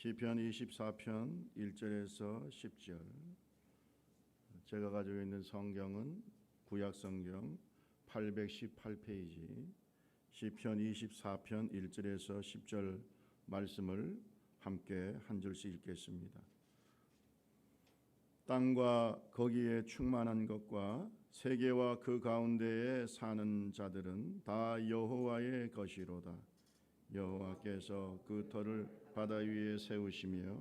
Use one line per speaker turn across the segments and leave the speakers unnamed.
시편 24편 1절에서 10절. 제가 가지고 있는 성경은 구약 성경 818페이지 시편 24편 1절에서 10절 말씀을 함께 한 절씩 읽겠습니다. 땅과 거기에 충만한 것과 세계와 그 가운데에 사는 자들은 다 여호와의 것이로다. 여호와께서 그 터를 바다 위에 세우시며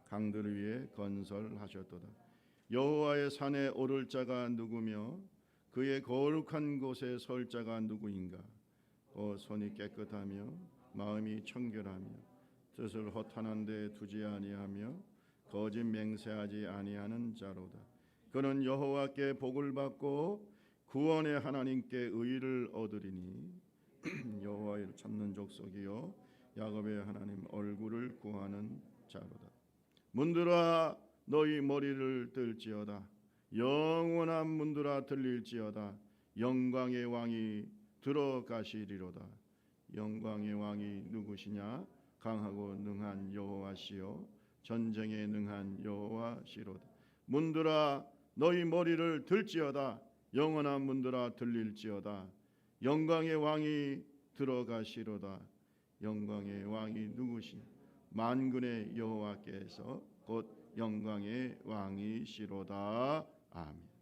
강들 위에 건설하셨도다. 여호와의 산에 오를 자가 누구며 그의 거룩한 곳에 설 자가 누구인가? 손이 깨끗하며 마음이 청결하며 뜻을 허탄한 데 두지 아니하며 거짓 맹세하지 아니하는 자로다. 그는 여호와께 복을 받고 구원의 하나님께 의를 얻으리니 여호와를 찾는 족속이요 야곱의 하나님 얼굴을 구하는 자로다. 문들아 너희 머리를 들지어다. 영원한 문들아 들릴지어다. 영광의 왕이 들어가시리로다. 영광의 왕이 누구시냐? 강하고 능한 여호와시요 전쟁에 능한 여호와시로다. 문들아 너희 머리를 들지어다. 영원한 문들아 들릴지어다. 영광의 왕이 들어가시로다. 영광의 왕이 누구시냐? 만군의 여호와께서 곧 영광의 왕이시로다. 아멘.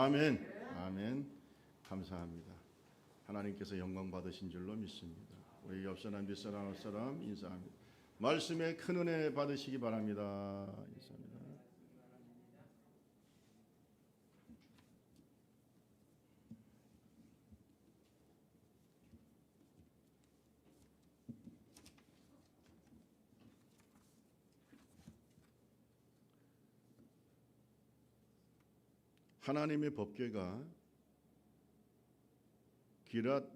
아멘. 아멘. 감사합니다. 하나님께서 영광 받으신 줄로 믿습니다. 우리 옆 사람, 뒷 사람, 앞 사람 인사합니다. 말씀에 큰 은혜 받으시기 바랍니다. 인사합니다. 하나님의 법궤가 기랏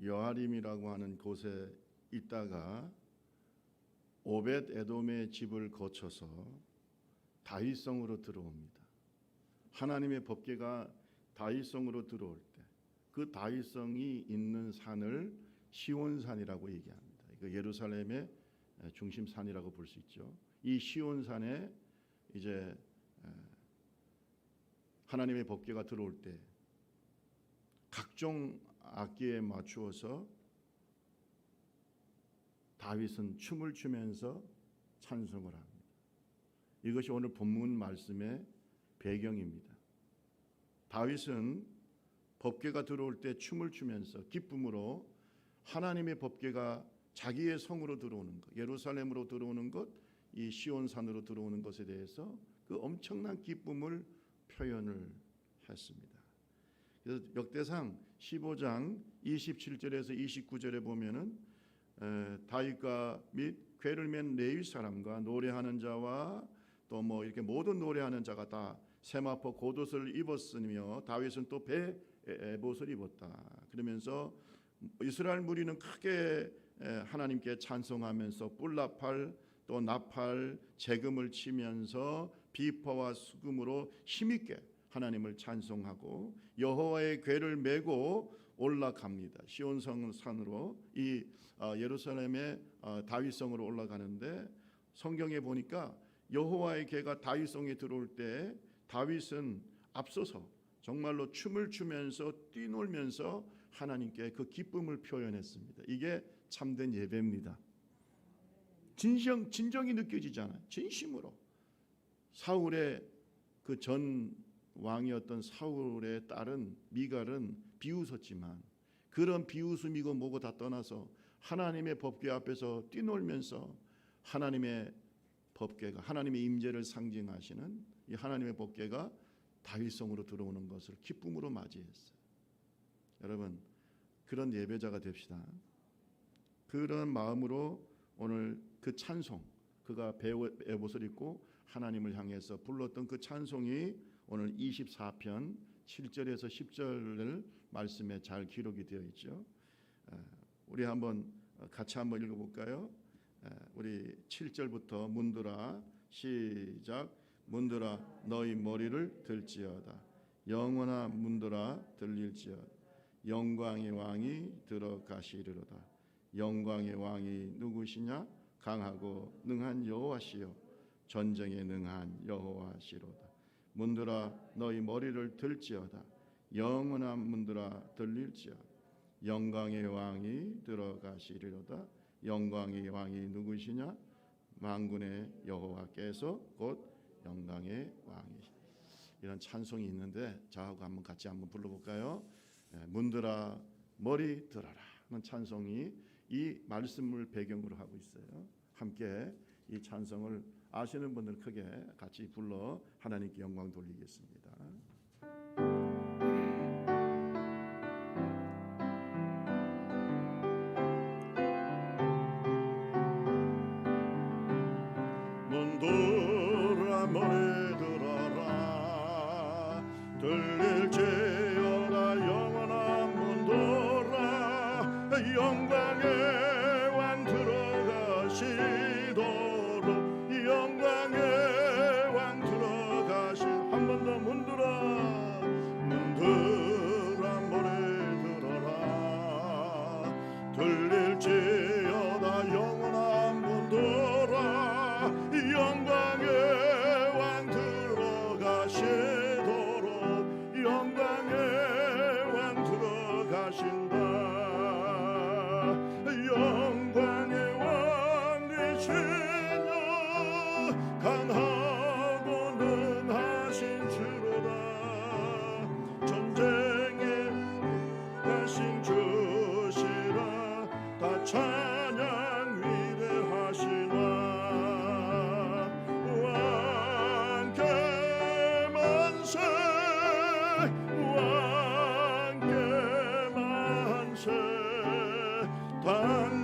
여아림이라고 하는 곳에 있다가 오벳 에돔의 집을 거쳐서 다윗성으로 들어옵니다. 하나님의 법궤가 다윗성으로 들어올 때 그 다윗성이 있는 산을 시온산이라고 얘기합니다. 이거 예루살렘의 중심산이라고 볼 수 있죠. 이 시온산에 이제 하나님의 법궤가 들어올 때 각종 악기에 맞추어서 다윗은 춤을 추면서 찬송을 합니다. 이것이 오늘 본문 말씀의 배경입니다. 다윗은 법궤가 들어올 때 춤을 추면서 기쁨으로 하나님의 법궤가 자기의 성으로 들어오는 것, 예루살렘으로 들어오는 것, 이 시온산으로 들어오는 것에 대해서 그 엄청난 기쁨을 표현을 했습니다. 그래서 역대상 15장 27절에서 29절에 보면은 다윗과 및 궤를 맨 레위 사람과 노래하는 자와 또 뭐 이렇게 모든 노래하는 자가 다 세마포 겉옷을 입었으며 다윗은 또 베옷을 입었다. 그러면서 이스라엘 무리는 크게 하나님께 찬송하면서 뿔나팔 또 나팔 재금을 치면서 비파와 수금으로 힘있게 하나님을 찬송하고 여호와의 궤를 메고 올라갑니다. 시온성 산으로 이 예루살렘의 다윗성으로 올라가는데 성경에 보니까 여호와의 궤가 다윗성에 들어올 때 다윗은 앞서서 정말로 춤을 추면서 뛰놀면서 하나님께 그 기쁨을 표현했습니다. 이게 참된 예배입니다. 진정이 느껴지잖아요. 진심으로. 사울의 그 전 왕이었던 사울의 딸은 미갈은 비웃었지만 그런 비웃음이고 뭐고 다 떠나서 하나님의 법궤 앞에서 뛰놀면서 하나님의 법궤가 하나님의 임재를 상징하시는 이 하나님의 법궤가 다윗성으로 들어오는 것을 기쁨으로 맞이했어요. 여러분 그런 예배자가 됩시다. 그런 마음으로 오늘 그 찬송 그가 베옷을 입고 하나님을 향해서 불렀던 그 찬송이 오늘 24편 7절에서 10절 말씀에 잘 기록이 되어 있죠. 우리 같이 한번 읽어볼까요? 우리 7절부터 문들아 시작. 문들아 너희 머리를 들지어다. 영원한 문들아 들릴지어다. 영광의 왕이 들어가시리로다. 영광의 왕이 누구시냐? 강하고 능한 여호와시요 전쟁에 능한 여호와시로다. 문들아 너희 머리를 들지어다. 영원한 문들아 들릴지어다. 영광의 왕이 들어가시리로다. 영광의 왕이 누구시냐? 만군의 여호와께서 곧 영광의 왕이시. 이런 찬송이 있는데 저하고 같이 한번 불러볼까요? 문들아 머리 들어라 하는 찬송이 이 말씀을 배경으로 하고 있어요. 함께 이 찬송을 아시는 분들 크게 같이 불러 하나님께 영광 돌리겠습니다. 문들아 머리 들어라 들릴지어다. 영원한 문들아 영광의 왕 들어가시도록 영광의 왕 들어가시. 한 번 더 문들아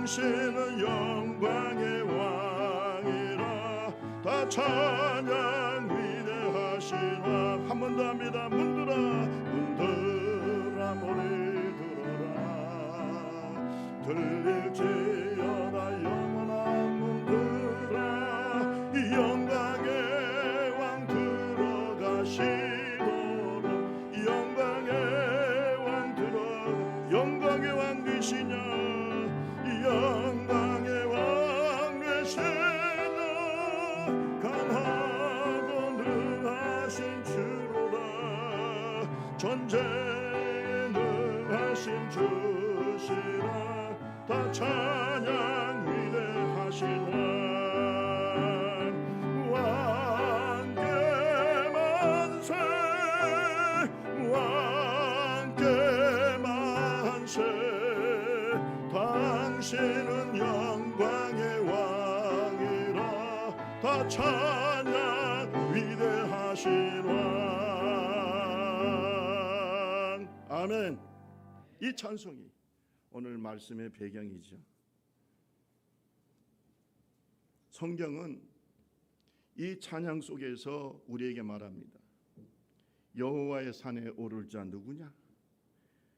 당신은 영광의 왕이라 다 찬양 위대하신 왕. 한 번 더 합니다. 문들아 문들아 머리 들어라 들릴지어다 영원한 문들아 이 영광의 왕 들어가시도록 영광의 왕 들어 영광의 왕 되시냐 영광의 왕 되시냐 강하고 능하신 주로다 전쟁에 능하신 주시라 다 찬양 위대하신 왕 왕께 만세 왕께 만세 당신은 영광의 왕이라 다 찬양 위대하신 왕. 아멘. 이 찬송이 오늘 말씀의 배경이죠. 성경은 이 찬양 속에서 우리에게 말합니다. 여호와의 산에 오를 자 누구냐?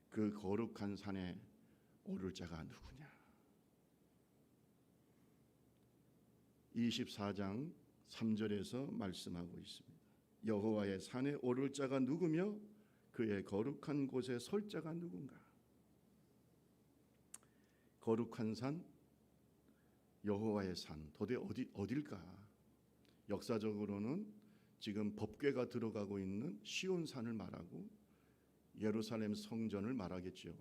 그 거룩한 산에 오를 자가 누구냐? 24장 3절에서 말씀하고 있습니다. 여호와의 산에 오를 자가 누구며 그의 거룩한 곳에 설 자가 누군가? 거룩한 산, 여호와의 산, 도대체 어딜까? 역사적으로는 지금 법궤가 들어가고 있는 시온산을 말하고 예루살렘 성전을 말하겠죠.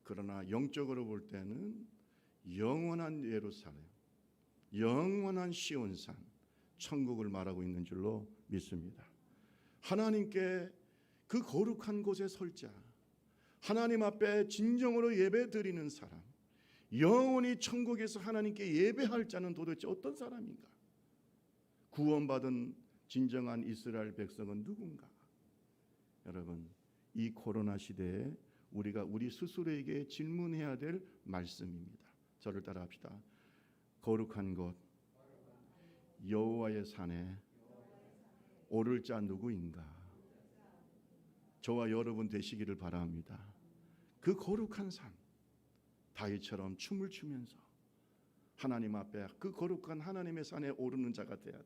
그러나 영적으로 볼 때는 영원한 예루살렘, 영원한 시온산, 천국을 말하고 있는 줄로 믿습니다. 하나님께 그 거룩한 곳에 설 자, 하나님 앞에 진정으로 예배 드리는 사람, 영원히 천국에서 하나님께 예배할 자는 도대체 어떤 사람인가? 구원받은 진정한 이스라엘 백성은 누군가? 여러분, 이 코로나 시대에 우리가 우리 스스로에게 질문해야 될 말씀입니다. 저를 따라합시다. 거룩한 곳 여호와의 산에 오를 자 누구인가? 저와 여러분 되시기를 바랍니다. 그 거룩한 산, 다윗처럼 춤을 추면서 하나님 앞에 그 거룩한 하나님의 산에 오르는 자가 돼야 돼.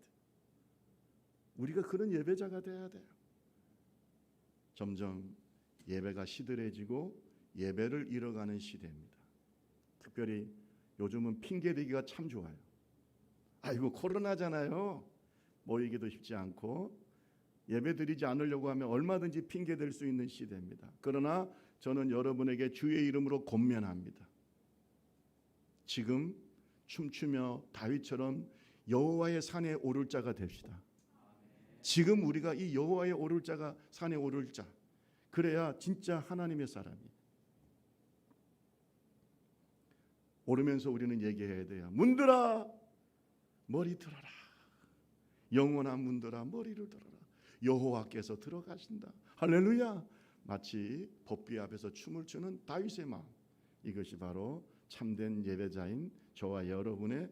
우리가 그런 예배자가 돼야 돼요. 점점 예배가 시들해지고 예배를 잃어가는 시대입니다. 특별히 요즘은 핑계대기가 참 좋아요. 아이고 코로나잖아요. 모이기도 쉽지 않고 예배드리지 않으려고 하면 얼마든지 핑계댈 수 있는 시대입니다. 그러나 저는 여러분에게 주의 이름으로 권면합니다. 지금 춤추며 다윗처럼 여호와의 산에 오를 자가 됩시다. 지금 우리가 이 여호와의 오를 자가 산에 오를 자, 그래야 진짜 하나님의 사람이. 오르면서 우리는 얘기해야 돼요. 문들아 머리 들어라. 영원한 문들아 머리를 들어라. 여호와께서 들어가신다. 할렐루야. 마치 법궤 앞에서 춤을 추는 다윗의 마음, 이것이 바로 참된 예배자인 저와 여러분의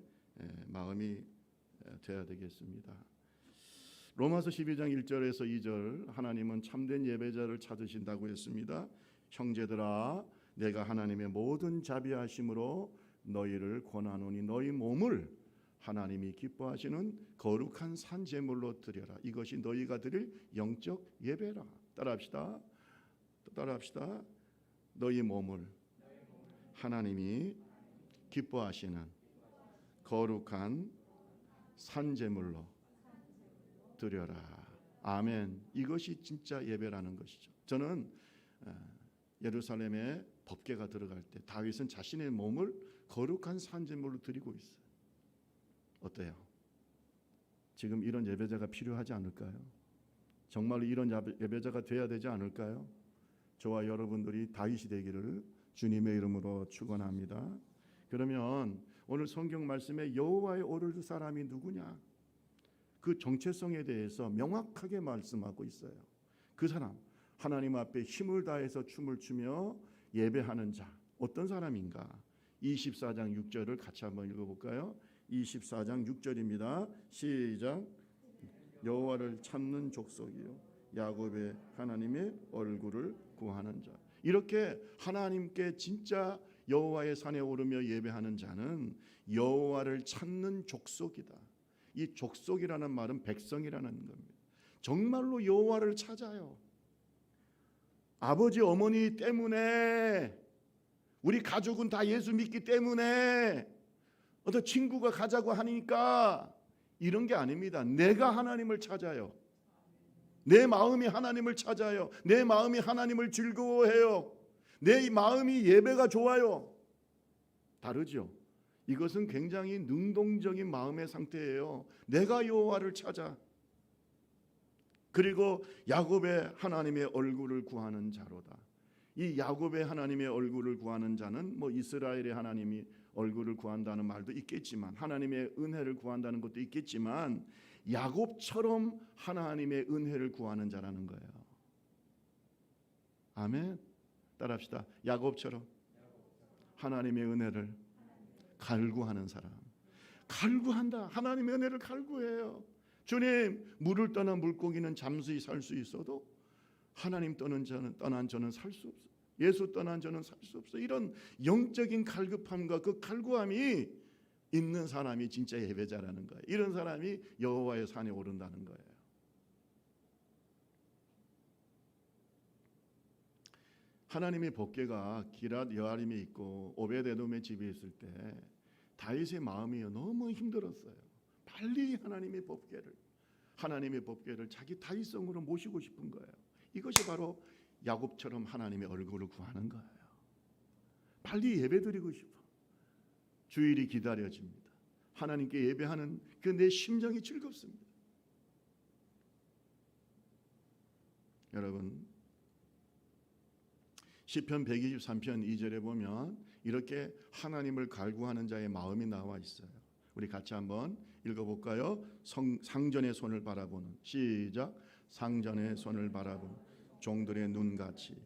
마음이 되어야 되겠습니다. 로마서 12장 1절에서 2절, 하나님은 참된 예배자를 찾으신다고 했습니다. 형제들아 내가 하나님의 모든 자비하심으로 너희를 권하노니 너희 몸을 하나님이 기뻐하시는 거룩한 산 제물로 드려라. 이것이 너희가 드릴 영적 예배라. 따라합시다. 따라합시다. 너희 몸을 하나님이 기뻐하시는 거룩한 산 제물로 드려라. 아멘. 이것이 진짜 예배라는 것이죠. 저는 예루살렘에 법궤가 들어갈 때 다윗은 자신의 몸을 거룩한 산 제물로 드리고 있어요. 어때요? 지금 이런 예배자가 필요하지 않을까요? 정말로 이런 예배자가 돼야 되지 않을까요? 저와 여러분들이 다윗이 되기를 주님의 이름으로 축원합니다. 그러면 오늘 성경 말씀에 여호와의 오를 사람이 누구냐? 그 정체성에 대해서 명확하게 말씀하고 있어요. 그 사람, 하나님 앞에 힘을 다해서 춤을 추며 예배하는 자, 어떤 사람인가? 24장 6절을 같이 한번 읽어볼까요? 24장 6절입니다. 시작. 여호와를 찾는 족속이요 야곱의 하나님의 얼굴을 구하는 자. 이렇게 하나님께 진짜 여호와의 산에 오르며 예배하는 자는 여호와를 찾는 족속이다. 이 족속이라는 말은 백성이라는 겁니다. 정말로 여호와를 찾아요. 아버지 어머니 때문에, 우리 가족은 다 예수 믿기 때문에, 어떤 친구가 가자고 하니까 이런 게 아닙니다. 내가 하나님을 찾아요. 내 마음이 하나님을 찾아요. 내 마음이 하나님을 즐거워해요. 내 마음이 예배가 좋아요. 다르죠. 이것은 굉장히 능동적인 마음의 상태예요. 내가 여호와를 찾아. 그리고 야곱의 하나님의 얼굴을 구하는 자로다. 이 야곱의 하나님의 얼굴을 구하는 자는 뭐 이스라엘의 하나님이 얼굴을 구한다는 말도 있겠지만, 하나님의 은혜를 구한다는 것도 있겠지만, 야곱처럼 하나님의 은혜를 구하는 자라는 거예요. 아멘. 따라합시다. 야곱처럼 하나님의 은혜를 갈구하는 사람. 갈구한다. 하나님의 은혜를 갈구해요. 주님, 물을 떠난 물고기는 잠수히 살 수 있어도 하나님 떠난 저는 살 수 없어. 예수 떠난 저는 살 수 없어. 이런 영적인 갈급함과 그 갈구함이 있는 사람이 진짜 예배자라는 거예요. 이런 사람이 여호와의 산에 오른다는 거예요. 하나님의 법궤가 기랏 여아림에 있고 오벳에돔의 집에 있을 때 다윗의 마음이 너무 힘들었어요. 빨리 하나님의 법궤를 자기 다윗성으로 모시고 싶은 거예요. 이것이 바로 야곱처럼 하나님의 얼굴을 구하는 거예요. 빨리 예배드리고 싶어. 주일이 기다려집니다. 하나님께 예배하는 그 내 심정이 즐겁습니다. 여러분, 시편 123편 2절에 보면 이렇게 하나님을 갈구하는 자의 마음이 나와 있어요. 우리 같이 한번 읽어볼까요? 상전의 손을 바라보는, 시작. 상전의 손을 바라보는 종들의 눈같이,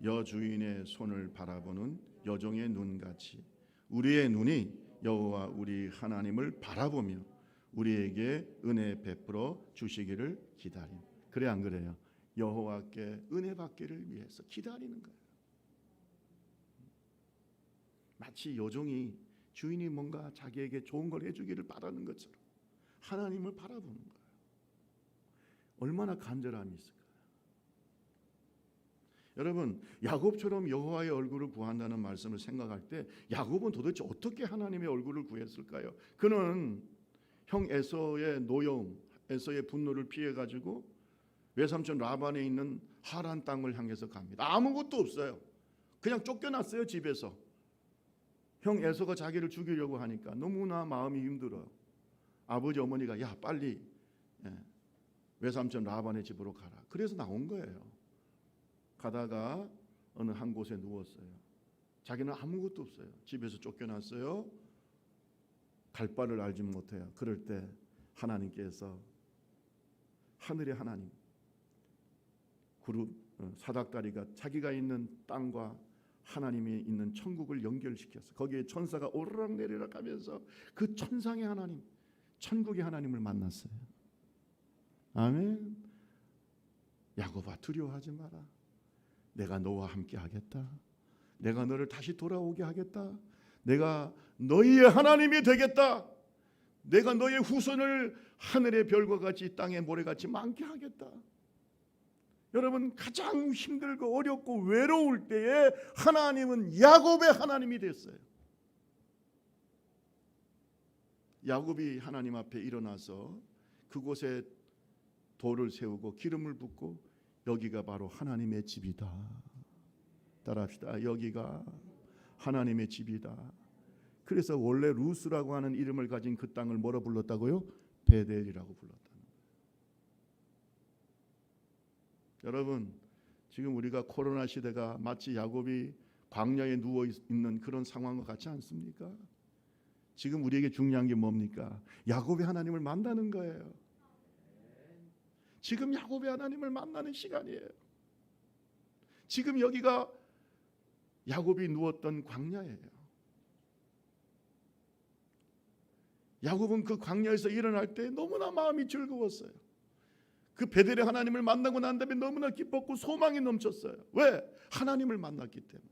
여주인의 손을 바라보는 여종의 눈같이 우리의 눈이 여호와 우리 하나님을 바라보며 우리에게 은혜 베풀어 주시기를 기다림. 그래 안 그래요? 여호와께 은혜 받기를 위해서 기다리는 거예요. 마치 여종이 주인이 뭔가 자기에게 좋은 걸 해주기를 바라는 것처럼 하나님을 바라보는 거예요. 얼마나 간절함이 있을까요? 여러분, 야곱처럼 여호와의 얼굴을 구한다는 말씀을 생각할 때 야곱은 도대체 어떻게 하나님의 얼굴을 구했을까요? 그는 형 에서의 노여움, 에서의 분노를 피해 가지고 외삼촌 라반에 있는 하란 땅을 향해서 갑니다. 아무것도 없어요. 그냥 쫓겨났어요. 집에서. 형 에서가 자기를 죽이려고 하니까 너무나 마음이 힘들어요. 아버지 어머니가 야 빨리 외삼촌 라반의 집으로 가라. 그래서 나온 거예요. 가다가 어느 한 곳에 누웠어요. 자기는 아무것도 없어요. 집에서 쫓겨났어요. 갈 바를 알지 못해요. 그럴 때 하나님께서, 하늘의 하나님, 사닥다리가 자기가 있는 땅과 하나님이 있는 천국을 연결시켰어. 거기에 천사가 오르락 내리락 하면서 그 천상의 하나님, 천국의 하나님을 만났어요. 아멘. 야곱아, 두려워하지 마라. 내가 너와 함께 하겠다. 내가 너를 다시 돌아오게 하겠다. 내가 너희의 하나님이 되겠다. 내가 너의 후손을 하늘의 별과 같이 땅의 모래같이 많게 하겠다. 여러분, 가장 힘들고 어렵고 외로울 때에 하나님은 야곱의 하나님이 됐어요. 야곱이 하나님 앞에 일어나서 그곳에 돌을 세우고 기름을 붓고 여기가 바로 하나님의 집이다. 따라합시다. 여기가 하나님의 집이다. 그래서 원래 루스라고 하는 이름을 가진 그 땅을 뭐라 불렀다고요? 베델이라고 불렀다는 거예요. 여러분, 지금 우리가 코로나 시대가 마치 야곱이 광야에 누워 있는 그런 상황과 같지 않습니까? 지금 우리에게 중요한 게 뭡니까? 야곱의 하나님을 만나는 거예요. 지금 야곱의 하나님을 만나는 시간이에요. 지금 여기가 야곱이 누웠던 광야예요. 야곱은 그 광야에서 일어날 때 너무나 마음이 즐거웠어요. 그 베델의 하나님을 만나고 난 다음에 너무나 기뻤고 소망이 넘쳤어요. 왜? 하나님을 만났기 때문에.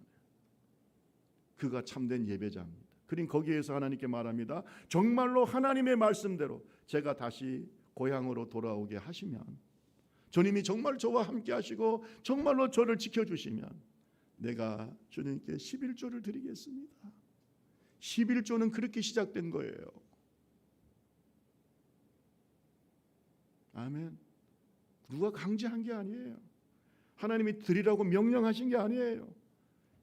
그가 참된 예배자입니다. 그린 거기에서 하나님께 말합니다. 정말로 하나님의 말씀대로 제가 다시 고향으로 돌아오게 하시면, 주님이 정말 저와 함께 하시고 정말로 저를 지켜주시면 내가 주님께 11조를 드리겠습니다. 11조는 그렇게 시작된 거예요. 아멘. 누가 강제한 게 아니에요. 하나님이 드리라고 명령하신 게 아니에요.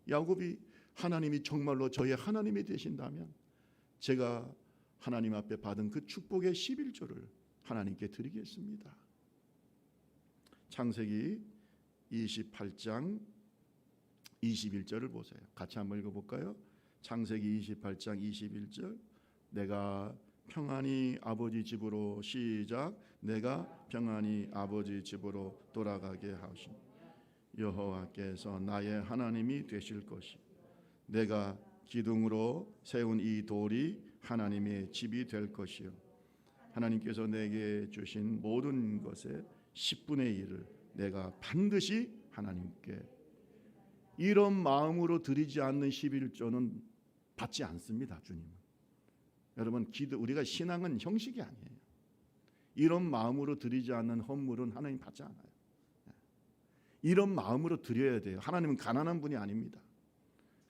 야곱이 하나님이 정말로 저의 하나님이 되신다면 제가 하나님 앞에 받은 그 축복의 11조를 하나님께 드리겠습니다. 창세기 28장 21절을 보세요. 같이 한번 읽어볼까요? 창세기 28장 21절. 내가 평안히 아버지 집으로, 시작, 내가 평안히 아버지 집으로 돌아가게 하시니 여호와께서 나의 하나님이 되실 것이, 내가 기둥으로 세운 이 돌이 하나님의 집이 될 것이요, 하나님께서 내게 주신 모든 것의 10분의 1을 내가 반드시 하나님께. 이런 마음으로 드리지 않는 11조는 받지 않습니다. 주님은. 여러분, 우리가 신앙은 형식이 아니에요. 이런 마음으로 드리지 않는 헌물은 하나님 받지 않아요. 이런 마음으로 드려야 돼요. 하나님은 가난한 분이 아닙니다.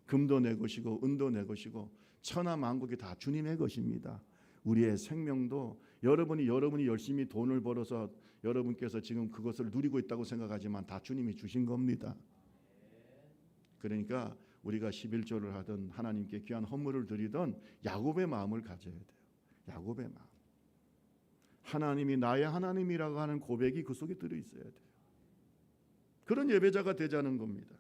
금도 내 것이고 은도 내 것이고 천하 만국이 다 주님의 것입니다. 우리의 생명도 여러분이 열심히 돈을 벌어서 여러분께서 지금 그것을 누리고 있다고 생각하지만 다 주님이 주신 겁니다. 그러니까 우리가 11조를 하든 하나님께 귀한 헌물을 드리든 야곱의 마음을 가져야 돼요. 야곱의 마음. 하나님이 나의 하나님이라고 하는 고백이 그 속에 들어있어야 돼요. 그런 예배자가 되자는 겁니다.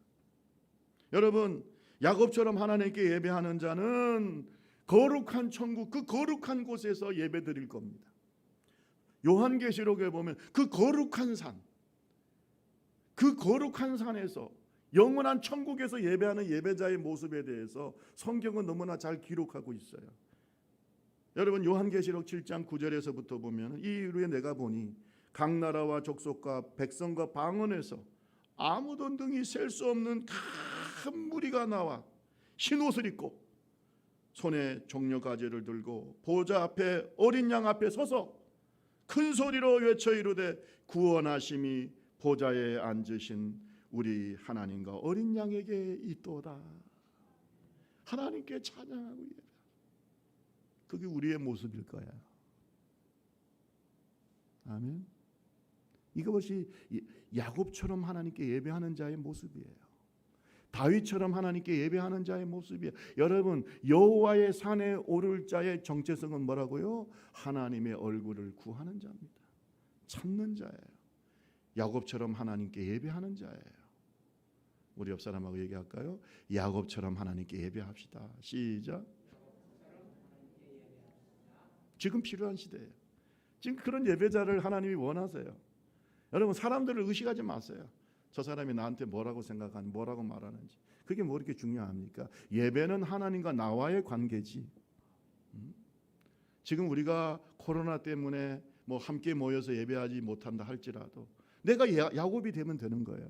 여러분, 야곱처럼 하나님께 예배하는 자는 거룩한 천국, 그 거룩한 곳에서 예배드릴 겁니다. 요한계시록에 보면 그 거룩한 산, 그 거룩한 산에서 영원한 천국에서 예배하는 예배자의 모습에 대해서 성경은 너무나 잘 기록하고 있어요. 여러분, 요한계시록 7장 9절에서부터 보면, 이 이후에 내가 보니 각 나라와 족속과 백성과 방언에서 아무도 능히 셀 수 없는 큰 무리가 나와 흰옷을 입고 손에 종려가지를 들고 보좌 앞에 어린 양 앞에 서서 큰 소리로 외쳐 이르되 구원하심이 보좌에 앉으신 우리 하나님과 어린 양에게 있도다. 하나님께 찬양하고 예배. 그게 우리의 모습일 거야. 아멘. 이것이 야곱처럼 하나님께 예배하는 자의 모습이에요. 다윗처럼 하나님께 예배하는 자의 모습이에요. 여러분, 여호와의 산에 오를 자의 정체성은 뭐라고요? 하나님의 얼굴을 구하는 자입니다. 찾는 자예요. 야곱처럼 하나님께 예배하는 자예요. 우리 옆 사람하고 얘기할까요? 야곱처럼 하나님께 예배합시다. 시작. 지금 필요한 시대예요. 지금 그런 예배자를 하나님이 원하세요. 여러분, 사람들을 의식하지 마세요. 저 사람이 나한테 뭐라고 생각하는지, 뭐라고 말하는지. 그게 뭐 이렇게 중요합니까? 예배는 하나님과 나와의 관계지. 지금 우리가 코로나 때문에 뭐 함께 모여서 예배하지 못한다 할지라도 내가 야곱이 되면 되는 거예요.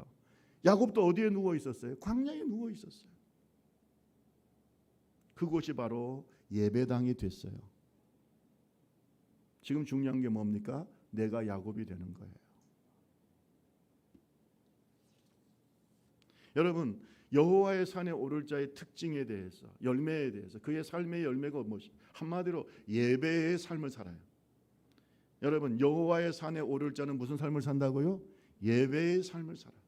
야곱도 어디에 누워 있었어요? 광야에 누워 있었어요. 그곳이 바로 예배당이 됐어요. 지금 중요한 게 뭡니까? 내가 야곱이 되는 거예요. 여러분, 여호와의 산에 오를 자의 특징에 대해서, 열매에 대해서, 그의 삶의 열매가 무엇이? 한마디로 예배의 삶을 살아요. 여러분, 여호와의 산에 오를 자는 무슨 삶을 산다고요? 예배의 삶을 살아요.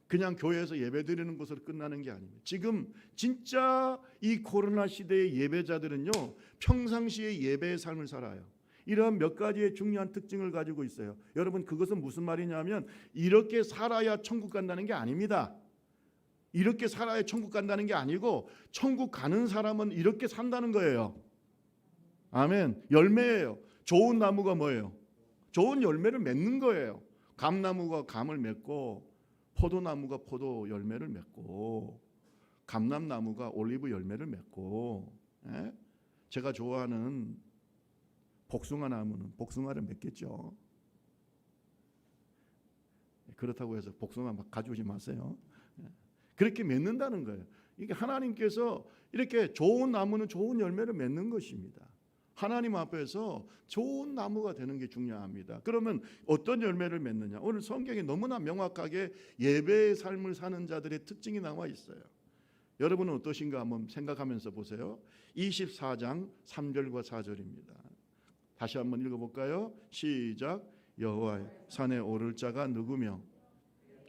그냥 교회에서 예배드리는 것으로 끝나는 게 아닙니다. 지금 진짜 이 코로나 시대의 예배자들은요, 평상시에 예배의 삶을 살아요. 이러한 몇 가지의 중요한 특징을 가지고 있어요. 여러분, 그것은 무슨 말이냐면 이렇게 살아야 천국 간다는 게 아닙니다. 이렇게 살아야 천국 간다는 게 아니고 천국 가는 사람은 이렇게 산다는 거예요. 아멘. 열매예요. 좋은 나무가 뭐예요? 좋은 열매를 맺는 거예요. 감나무가 감을 맺고 포도나무가 포도 열매를 맺고 감람나무가 올리브 열매를 맺고, 제가 좋아하는 복숭아 나무는 복숭아를 맺겠죠. 그렇다고 해서 복숭아 막 가져오지 마세요. 그렇게 맺는다는 거예요. 이게 하나님께서 이렇게 좋은 나무는 좋은 열매를 맺는 것입니다. 하나님 앞에서 좋은 나무가 되는 게 중요합니다. 그러면 어떤 열매를 맺느냐? 오늘 성경에 너무나 명확하게 예배의 삶을 사는 자들의 특징이 나와 있어요. 여러분은 어떠신가 한번 생각하면서 보세요. 24장 3절과 4절입니다. 다시 한번 읽어볼까요? 시작. 여호와의 산에 오를 자가 누구며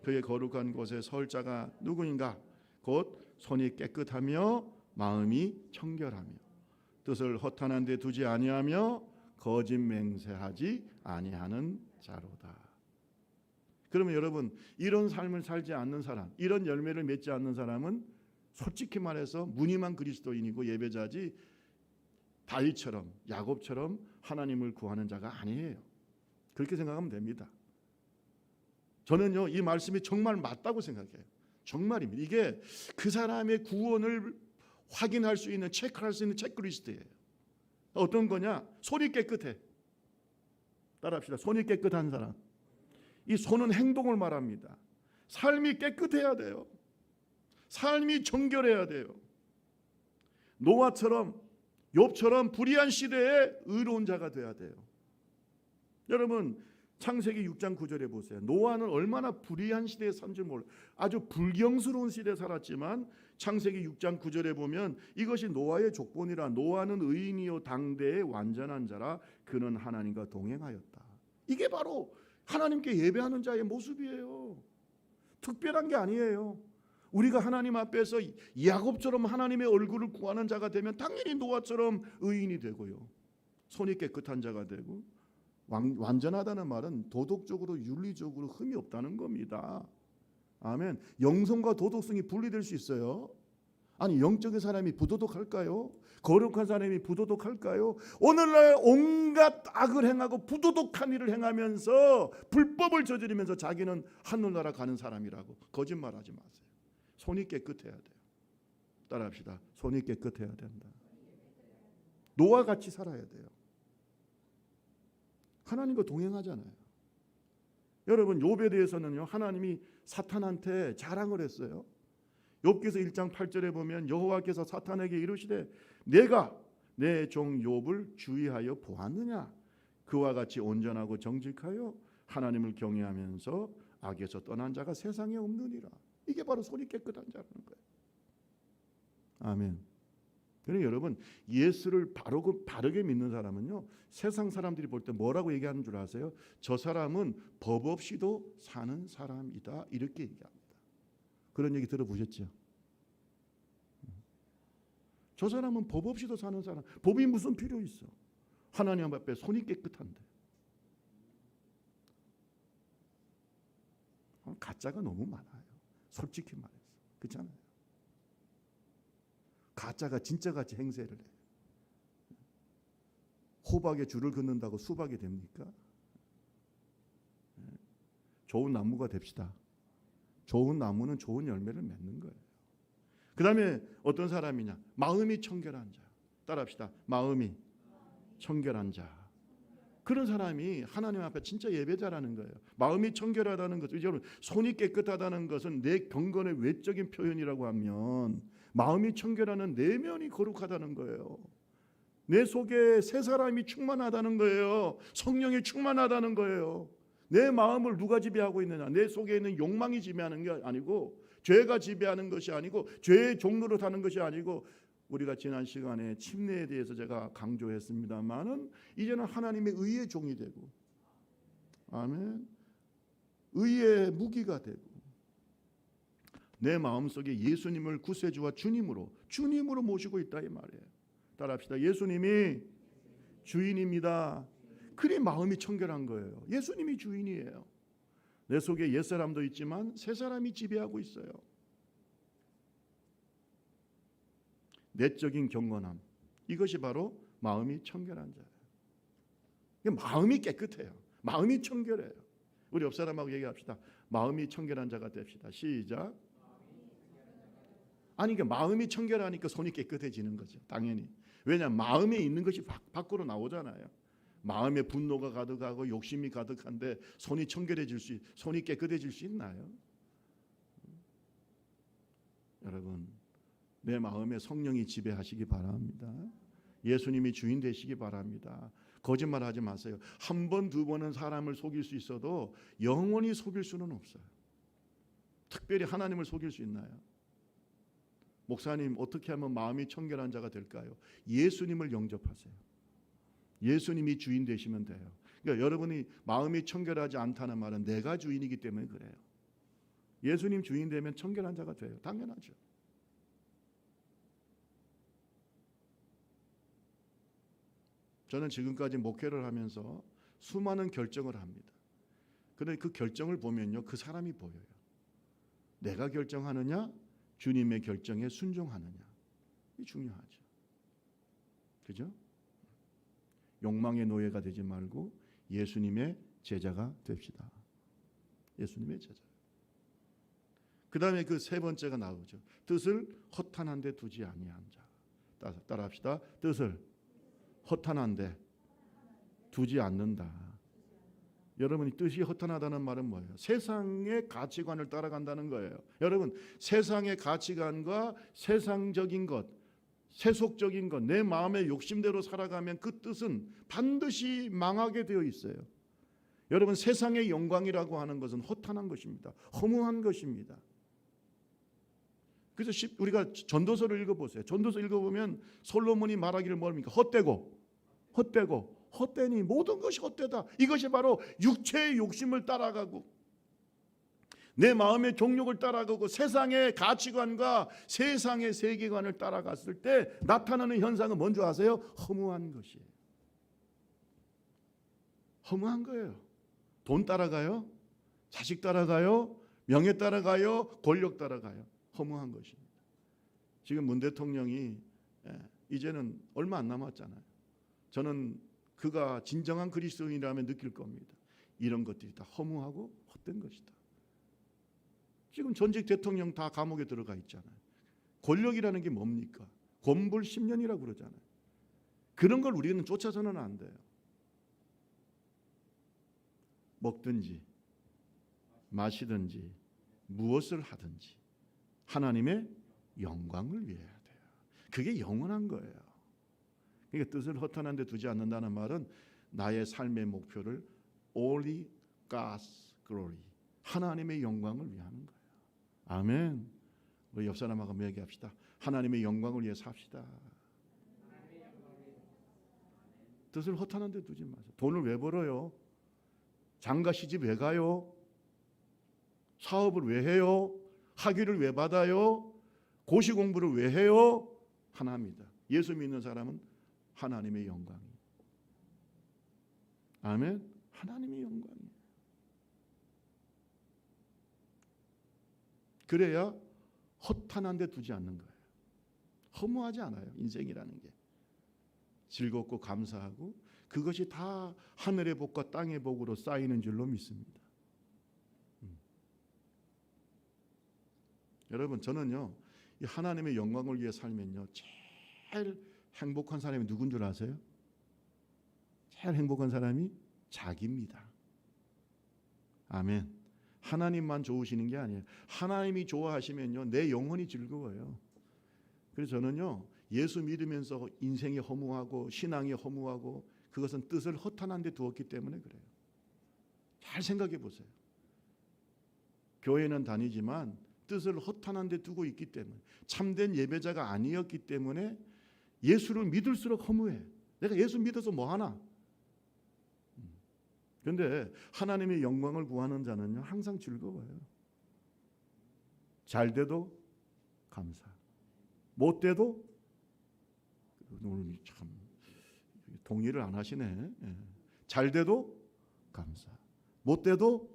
그의 거룩한 곳에 설 자가 누구인가? 곧 손이 깨끗하며 마음이 청결하며 뜻을 허탄한 데 두지 아니하며 거짓 맹세하지 아니하는 자로다. 그러면 여러분, 이런 삶을 살지 않는 사람, 이런 열매를 맺지 않는 사람은 솔직히 말해서 무늬만 그리스도인이고 예배자지 다윗처럼 야곱처럼 하나님을 구하는 자가 아니에요. 그렇게 생각하면 됩니다. 저는요, 이 말씀이 정말 맞다고 생각해요. 정말입니다. 이게 그 사람의 구원을 확인할 수 있는, 체크할 수 있는 체크리스트예요. 어떤 거냐? 손이 깨끗해. 따라합시다. 손이 깨끗한 사람. 이 손은 행동을 말합니다. 삶이 깨끗해야 돼요. 삶이 정결해야 돼요. 노아처럼, 욥처럼 불의한 시대에 의로운 자가 돼야 돼요. 여러분, 창세기 6장 9절에 보세요. 노아는 얼마나 불의한 시대에 산 줄 몰라요. 아주 불경스러운 시대에 살았지만 창세기 6장 9절에 보면 이것이 노아의 족본이라. 노아는 의인이요 당대의 완전한 자라. 그는 하나님과 동행하였다. 이게 바로 하나님께 예배하는 자의 모습이에요. 특별한 게 아니에요. 우리가 하나님 앞에서 야곱처럼 하나님의 얼굴을 구하는 자가 되면 당연히 노아처럼 의인이 되고요, 손이 깨끗한 자가 되고, 완전하다는 말은 도덕적으로 윤리적으로 흠이 없다는 겁니다. 아멘. 영성과 도덕성이 분리될 수 있어요. 아니, 영적인 사람이 부도덕할까요? 거룩한 사람이 부도덕할까요? 오늘날 온갖 악을 행하고 부도덕한 일을 행하면서 불법을 저지르면서 자기는 하늘나라 가는 사람이라고 거짓말하지 마세요. 손이 깨끗해야 돼요. 따라합시다. 손이 깨끗해야 된다. 노아 같이 살아야 돼요. 하나님과 동행하잖아요. 여러분, 욥에 대해서는요, 하나님이 사탄한테 자랑을 했어요. 욥기서 1장 8절에 보면 여호와께서 사탄에게 이르시되 내가 내 종 욥을 주의하여 보았느냐? 그와 같이 온전하고 정직하여 하나님을 경외하면서 악에서 떠난 자가 세상에 없느니라. 이게 바로 손이 깨끗한 자라는 거예요. 아멘. 그러니까 여러분, 예수를 바르게 믿는 사람은요, 세상 사람들이 볼 때 뭐라고 얘기하는 줄 아세요? 저 사람은 법 없이도 사는 사람이다, 이렇게 얘기합니다. 그런 얘기 들어보셨죠? 저 사람은 법 없이도 사는 사람. 법이 무슨 필요 있어? 하나님 앞에 손이 깨끗한데. 가짜가 너무 많아요. 솔직히 말해서. 그렇잖아요. 가짜가 진짜같이 행세를 해요. 호박에 줄을 긋는다고 수박이 됩니까? 좋은 나무가 됩시다. 좋은 나무는 좋은 열매를 맺는 거예요. 그 다음에 어떤 사람이냐? 마음이 청결한 자. 따라합시다. 마음이 청결한 자. 그런 사람이 하나님 앞에 진짜 예배자라는 거예요. 마음이 청결하다는 것, 여러분, 손이 깨끗하다는 것은 내 경건의 외적인 표현이라고 하면 마음이 청결하는 내면이 거룩하다는 거예요. 내 속에 새 사람이 충만하다는 거예요. 성령이 충만하다는 거예요. 내 마음을 누가 지배하고 있느냐? 내 속에 있는 욕망이 지배하는 게 아니고, 죄가 지배하는 것이 아니고, 죄의 종로로 사는 것이 아니고, 우리가 지난 시간에 침례에 대해서 제가 강조했습니다만은 이제는 하나님의 의의 종이 되고, 아멘, 의의 무기가 되고, 내 마음속에 예수님을 구세주와 주님으로 모시고 있다, 이 말이에요. 따라합시다. 예수님이 주인입니다. 그리 마음이 청결한 거예요. 예수님이 주인이에요. 내 속에 옛사람도 있지만 새사람이 지배하고 있어요. 내적인 경건함, 이것이 바로 마음이 청결한 자예요. 마음이 깨끗해요. 마음이 청결해요. 우리 옆 사람하고 얘기합시다. 마음이 청결한 자가 됩시다. 시작. 아니, 그러니까 마음이 청결하니까 손이 깨끗해지는 거죠. 당연히. 왜냐하면 마음에 있는 것이 밖으로 나오잖아요. 마음에 분노가 가득하고 욕심이 가득한데 손이 손이 깨끗해질 수 있나요? 여러분, 내 마음에 성령이 지배하시기 바랍니다. 예수님이 주인 되시기 바랍니다. 거짓말하지 마세요. 한 번, 두 번은 사람을 속일 수 있어도 영원히 속일 수는 없어요. 특별히 하나님을 속일 수 있나요? 목사님, 어떻게 하면 마음이 청결한 자가 될까요? 예수님을 영접하세요. 예수님이 주인 되시면 돼요. 그러니까 여러분이 마음이 청결하지 않다는 말은 내가 주인이기 때문에 그래요. 예수님 주인 되면 청결한 자가 돼요. 당연하죠. 저는 지금까지 목회를 하면서 수많은 결정을 합니다. 그런데 그 결정을 보면요, 그 사람이 보여요. 내가 결정하느냐, 주님의 결정에 순종하느냐, 이 중요하죠. 그죠? 욕망의 노예가 되지 말고 예수님의 제자가 됩시다. 예수님의 제자. 그 다음에 그 세 번째가 나오죠. 뜻을 허탄한 데 두지 아니한 자. 따라합시다. 뜻을 허탄한 데 두지 않는다. 여러분이 뜻이 허탄하다는 말은 뭐예요? 세상의 가치관을 따라간다는 거예요. 여러분, 세상의 가치관과 세상적인 것, 세속적인 것, 내 마음의 욕심대로 살아가면 그 뜻은 반드시 망하게 되어 있어요. 여러분, 세상의 영광이라고 하는 것은 허탄한 것입니다. 허무한 것입니다. 그래서 우리가 전도서를 읽어보세요. 전도서 읽어보면 솔로몬이 말하기를 뭡니까? 헛되니 모든 것이 헛되다. 이것이 바로 육체의 욕심을 따라가고 내 마음의 종욕을 따라가고 세상의 가치관과 세상의 세계관을 따라갔을 때 나타나는 현상은 뭔지 아세요? 허무한 것이에요. 허무한 거예요. 돈 따라가요? 자식 따라가요? 명예 따라가요? 권력 따라가요? 허무한 것입니다. 지금 문 대통령이 이제는 얼마 안 남았잖아요. 저는 그가 진정한 그리스도인이라면 느낄 겁니다. 이런 것들이 다 허무하고 헛된 것이다. 지금 전직 대통령 다 감옥에 들어가 있잖아요. 권력이라는 게 뭡니까? 권불 10년이라고 그러잖아요. 그런 걸 우리는 쫓아서는 안 돼요. 먹든지 마시든지 무엇을 하든지 하나님의 영광을 위해 해야 돼요. 그게 영원한 거예요. 그러니까 뜻을 허탄한 데 두지 않는다는 말은 나의 삶의 목표를 only God's glory, 하나님의 영광을 위하는 거예요. 아멘. 우리 옆 사람하고 얘기합시다. 하나님의 영광을 위해 삽시다. 뜻을 허탄한 데 두지 마세요. 돈을 왜 벌어요? 장가 시집 왜 가요? 사업을 왜 해요? 학위를 왜 받아요? 고시 공부를 왜 해요? 하나입니다. 예수 믿는 사람은 하나님의 영광이에요. 아멘. 하나님의 영광이에요. 그래야 허탄한 데 두지 않는 거예요. 허무하지 않아요. 인생이라는 게. 즐겁고 감사하고 그것이 다 하늘의 복과 땅의 복으로 쌓이는 줄로 믿습니다. 여러분, 저는요, 이 하나님의 영광을 위해 살면요, 제일 행복한 사람이 누군 줄 아세요? 제일 행복한 사람이 자기입니다. 아멘. 하나님만 좋으시는 게 아니에요. 하나님이 좋아하시면요, 내 영혼이 즐거워요. 그래서 저는요, 예수 믿으면서 인생이 허무하고 신앙이 허무하고 그것은 뜻을 허탄한 데 두었기 때문에 그래요. 잘 생각해 보세요. 교회는 다니지만 뜻을 허탄한 데 두고 있기 때문에, 참된 예배자가 아니었기 때문에 예수를 믿을수록 허무해. 내가 예수 믿어서 뭐 하나? 그런데 하나님의 영광을 구하는 자는요, 항상 즐거워요. 잘 돼도 감사, 못 돼도, 오늘 참 동의를 안 하시네. 잘 돼도 감사, 못 돼도,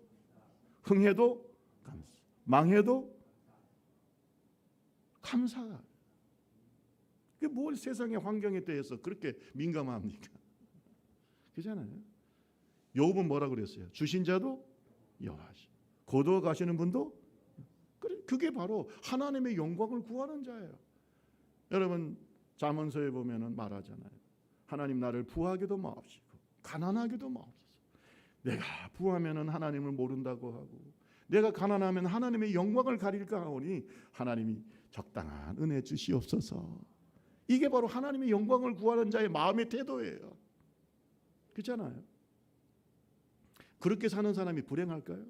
흥해도 감사, 망해도 감사가. 그게 뭘 세상의 환경에 대해서 그렇게 민감합니까? 그렇잖아요. 욥은 뭐라 그랬어요? 주신 자도 여호와시, 고도 가시는 분도. 그게 바로 하나님의 영광을 구하는 자예요. 여러분, 잠언서에 보면은 말하잖아요. 하나님 나를 부하게도 마옵시고 가난하게도 마옵소서. 내가 부하면은 하나님을 모른다고 하고 내가 가난하면 하나님의 영광을 가릴까 하오니 하나님이 적당한 은혜 주시옵소서. 이게 바로 하나님의 영광을 구하는 자의 마음의 태도예요. 그렇잖아요. 그렇게 사는 사람이 불행할까요?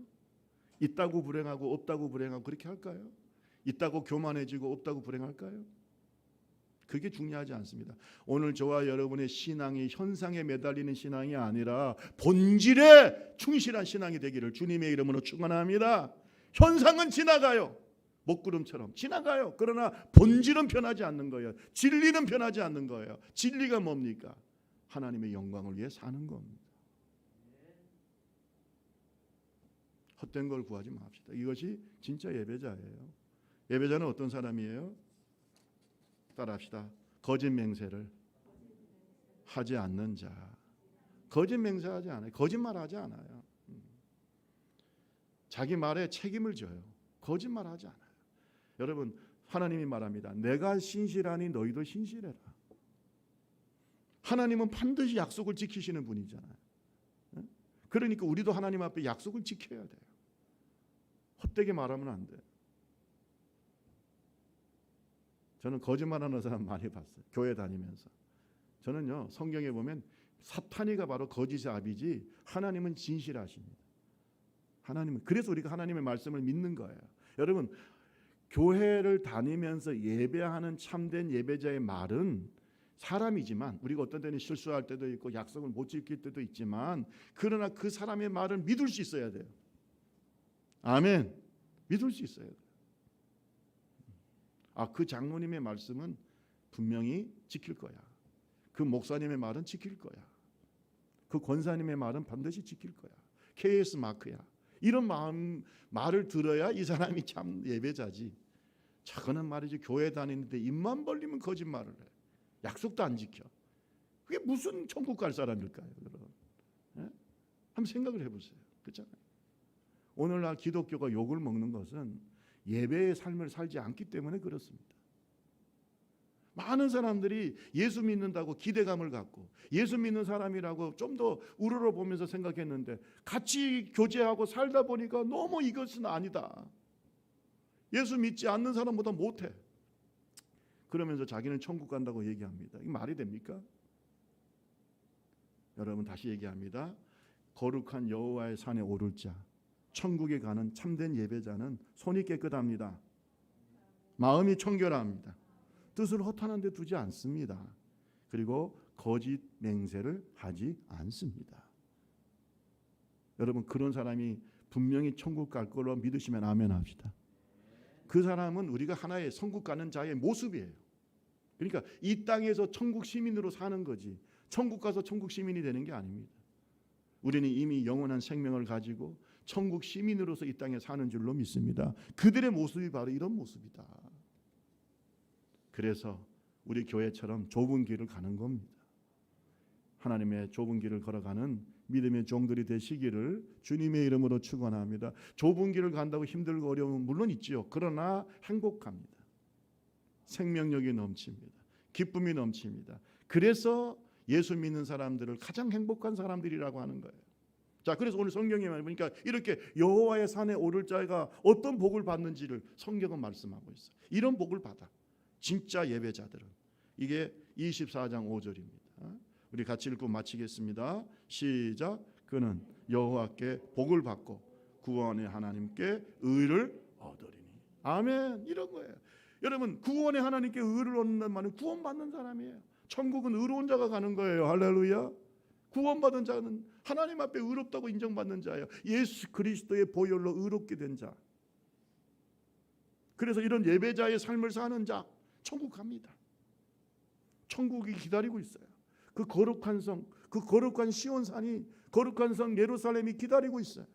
있다고 불행하고 없다고 불행하고 그렇게 할까요? 있다고 교만해지고 없다고 불행할까요? 그게 중요하지 않습니다. 오늘 저와 여러분의 신앙이 현상에 매달리는 신앙이 아니라 본질에 충실한 신앙이 되기를 주님의 이름으로 축원합니다. 현상은 지나가요. 먹구름처럼 지나가요. 그러나 본질은 변하지 않는 거예요. 진리는 변하지 않는 거예요. 진리가 뭡니까? 하나님의 영광을 위해 사는 겁니다. 헛된 걸 구하지 맙시다. 이것이 진짜 예배자예요. 예배자는 어떤 사람이에요? 따라합시다. 거짓 맹세를 하지 않는 자. 거짓 맹세하지 않아요. 거짓말하지 않아요. 자기 말에 책임을 져요. 거짓말하지 않아요. 여러분, 하나님이 말합니다. 내가 신실하니 너희도 신실해라. 하나님은 반드시 약속을 지키시는 분이잖아요. 그러니까 우리도 하나님 앞에 약속을 지켜야 돼요. 헛되게 말하면 안 돼요. 저는 거짓말하는 사람 많이 봤어요. 교회 다니면서. 저는요, 성경에 보면 사탄이가 바로 거짓의 아비지 하나님은 진실하십니다. 하나님은, 그래서 우리가 하나님의 말씀을 믿는 거예요. 여러분, 교회를 다니면서 예배하는 참된 예배자의 말은 사람이지만, 우리가 어떤 때는 실수할 때도 있고 약속을 못 지킬 때도 있지만, 그러나 그 사람의 말을 믿을 수 있어야 돼요. 아멘. 믿을 수 있어야 돼요. 그 장로님의 말씀은 분명히 지킬 거야. 그 목사님의 말은 지킬 거야. 그 권사님의 말은 반드시 지킬 거야. KS 마크야. 이런 말을 들어야 이 사람이 참 예배자지. 저거는 말이지 교회 다니는데 입만 벌리면 거짓말을 해. 약속도 안 지켜. 그게 무슨 천국 갈 사람일까요? 여러분? 네? 한번 생각을 해보세요. 그렇잖아요. 오늘날 기독교가 욕을 먹는 것은 예배의 삶을 살지 않기 때문에 그렇습니다. 많은 사람들이 예수 믿는다고 기대감을 갖고 예수 믿는 사람이라고 좀 더 우러러 보면서 생각했는데 같이 교제하고 살다 보니까 너무 이것은 아니다. 예수 믿지 않는 사람보다 못해. 그러면서 자기는 천국 간다고 얘기합니다. 이게 말이 됩니까? 여러분, 다시 얘기합니다. 거룩한 여호와의 산에 오를 자, 천국에 가는 참된 예배자는 손이 깨끗합니다. 마음이 청결합니다. 뜻을 허탄한 데 두지 않습니다. 그리고 거짓 맹세를 하지 않습니다. 여러분, 그런 사람이 분명히 천국 갈 걸로 믿으시면 아멘 합시다. 그 사람은 우리가 하나의 천국 가는 자의 모습이에요. 그러니까 이 땅에서 천국 시민으로 사는 거지 천국 가서 천국 시민이 되는 게 아닙니다. 우리는 이미 영원한 생명을 가지고 천국 시민으로서 이 땅에 사는 줄로 믿습니다. 그들의 모습이 바로 이런 모습이다. 그래서 우리 교회처럼 좁은 길을 가는 겁니다. 하나님의 좁은 길을 걸어가는 믿음의 종들이 되시기를 주님의 이름으로 축원합니다. 좁은 길을 간다고 힘들고 어려움은 물론 있지요. 그러나 행복합니다. 생명력이 넘칩니다. 기쁨이 넘칩니다. 그래서 예수 믿는 사람들을 가장 행복한 사람들이라고 하는 거예요. 자, 그래서 오늘 성경에 보니까 이렇게 여호와의 산에 오를 자가 어떤 복을 받는지를 성경은 말씀하고 있어요. 이런 복을 받아. 진짜 예배자들은. 이게 24장 5절입니다. 우리 같이 읽고 마치겠습니다. 시작. 그는 여호와께 복을 받고 구원의 하나님께 의를 얻으리니. 아멘. 이런 거예요. 여러분, 구원의 하나님께 의를 얻는 말은 구원받는 사람이에요. 천국은 의로운 자가 가는 거예요. 할렐루야. 구원받은 자는 하나님 앞에 의롭다고 인정받는 자예요. 예수 그리스도의 보혈로 의롭게 된 자. 그래서 이런 예배자의 삶을 사는 자 천국 갑니다. 천국이 기다리고 있어요. 그 거룩한 성, 그 거룩한 시온산이, 거룩한 성 예루살렘이 기다리고 있어요.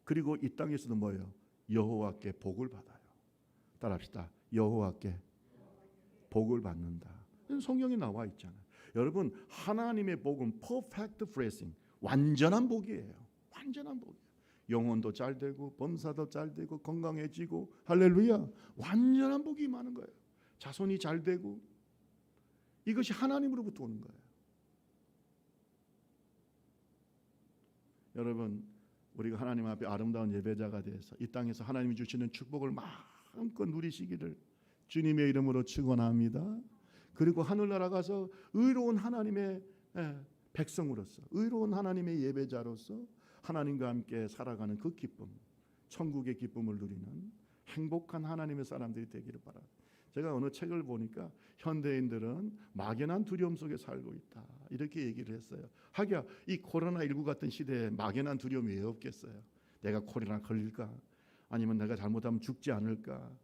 그리고 이 땅에서도 뭐예요? 여호와께 복을 받아요. 따라합시다. 여호와께 복을 받는다. 성경에 나와 있잖아요. 여러분, 하나님의 복은 perfect blessing, 완전한 복이에요. 완전한 복이에요. 영혼도 잘 되고 범사도 잘 되고 건강해지고 할렐루야. 완전한 복이 많은 거예요. 자손이 잘 되고 이것이 하나님으로부터 오는 거예요. 여러분, 우리가 하나님 앞에 아름다운 예배자가 되어서 이 땅에서 하나님이 주시는 축복을 마음껏 누리시기를 주님의 이름으로 축원합니다. 그리고 하늘나라 가서 의로운 하나님의 백성으로서, 의로운 하나님의 예배자로서 하나님과 함께 살아가는 그 기쁨, 천국의 기쁨을 누리는 행복한 하나님의 사람들이 되기를 바랍니다. 제가 어느 책을 보니까 현대인들은 막연한 두려움 속에 살고 있다, 이렇게 얘기를 했어요. 하기야 이 코로나19 같은 시대에 막연한 두려움이 왜 없겠어요? 내가 코로나 걸릴까? 아니면 내가 잘못하면 죽지 않을까?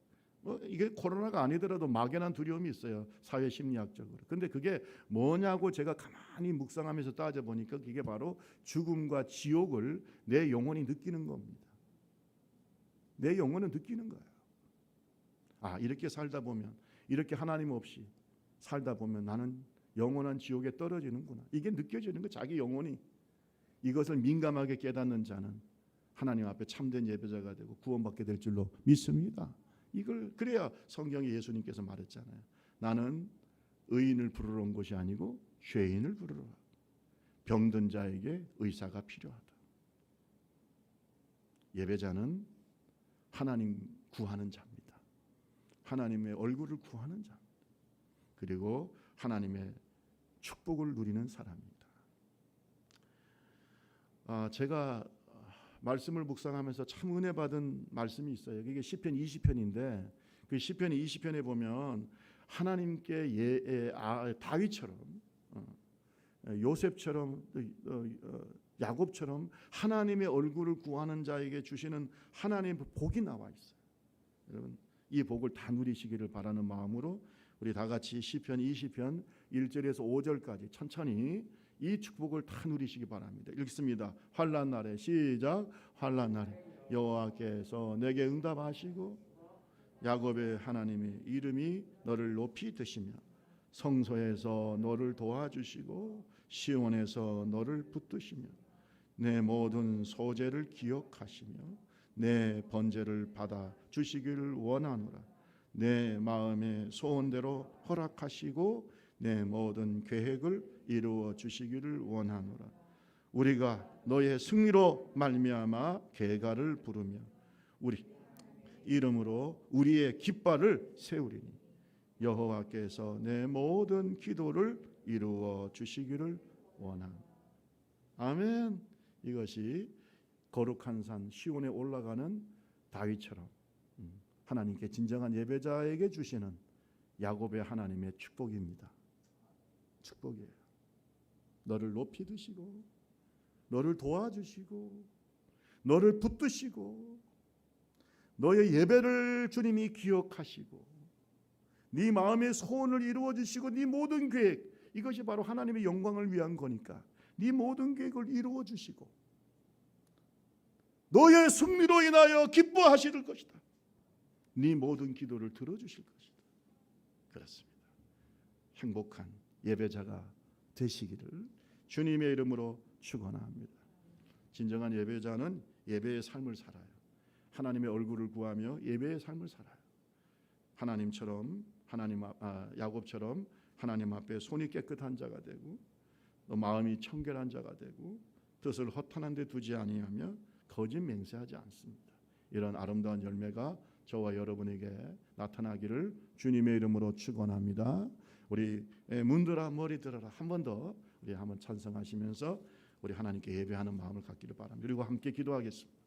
이게 코로나가 아니더라도 막연한 두려움이 있어요, 사회심리학적으로. 근데 그게 뭐냐고 제가 가만히 묵상하면서 따져보니까 그게 바로 죽음과 지옥을 내 영혼이 느끼는 겁니다. 내 영혼은 느끼는 거예요. 이렇게 살다 보면, 이렇게 하나님 없이 살다 보면 나는 영원한 지옥에 떨어지는구나, 이게 느껴지는 거. 자기 영혼이 이것을 민감하게 깨닫는 자는 하나님 앞에 참된 예배자가 되고 구원받게 될 줄로 믿습니다. 이걸 그래야 성경에 예수님께서 말했잖아요. 나는 의인을 부르러 온 것이 아니고 죄인을 부르러 왔다. 병든 자에게 의사가 필요하다. 예배자는 하나님 구하는 자입니다. 하나님의 얼굴을 구하는 자입니다. 그리고 하나님의 축복을 누리는 사람입니다. 제가 말씀을 묵상하면서 참 은혜 받은 말씀이 있어요. 그게 시편 20편인데 그 시편 20편에 보면 하나님께 다윗처럼, 요셉처럼, 야곱처럼 하나님의 얼굴을 구하는 자에게 주시는 하나님의 복이 나와 있어요. 여러분, 이 복을 다 누리시기를 바라는 마음으로 우리 다 같이 시편 20편 1절에서 5절까지 천천히 이 축복을 다 누리시기 바랍니다. 읽습니다. 환난 날에, 시작. 환난 날에 여호와께서 내게 응답하시고 야곱의 하나님의 이름이 너를 높이 드시며 성소에서 너를 도와주시고 시온에서 너를 붙드시며 내 모든 소재를 기억하시며 내 번제를 받아 주시기를 원하노라. 내 마음의 소원대로 허락하시고 내 모든 계획을 이루어 주시기를 원하노라. 우리가 너의 승리로 말미암아 계가를 부르며 우리 이름으로 우리의 깃발을 세우리니 여호와께서 내 모든 기도를 이루어 주시기를 원하노라. 아멘. 이것이 거룩한 산 시온에 올라가는 다윗처럼 하나님께 진정한 예배자에게 주시는 야곱의 하나님의 축복입니다. 축복이에요. 너를 높이 드시고 너를 도와주시고 너를 붙드시고 너의 예배를 주님이 기억하시고 네 마음의 소원을 이루어 주시고 네 모든 계획, 이것이 바로 하나님의 영광을 위한 거니까 네 모든 계획을 이루어 주시고 너의 승리로 인하여 기뻐하실 것이다. 네 모든 기도를 들어주실 것이다. 그렇습니다. 행복한 예배자가 되시기를 주님의 이름으로 축원합니다. 진정한 예배자는 예배의 삶을 살아요. 하나님의 얼굴을 구하며 예배의 삶을 살아요. 하나님처럼 야곱처럼 하나님 앞에 손이 깨끗한 자가 되고 또 마음이 청결한 자가 되고 뜻을 허탄한 데 두지 아니하며 거짓 맹세하지 않습니다. 이런 아름다운 열매가 저와 여러분에게 나타나기를 주님의 이름으로 축원합니다. 우리 문들아 머리 들어라, 한 번 더 우리 한번 찬성하시면서 우리 하나님께 예배하는 마음을 갖기를 바랍니다. 그리고 함께 기도하겠습니다.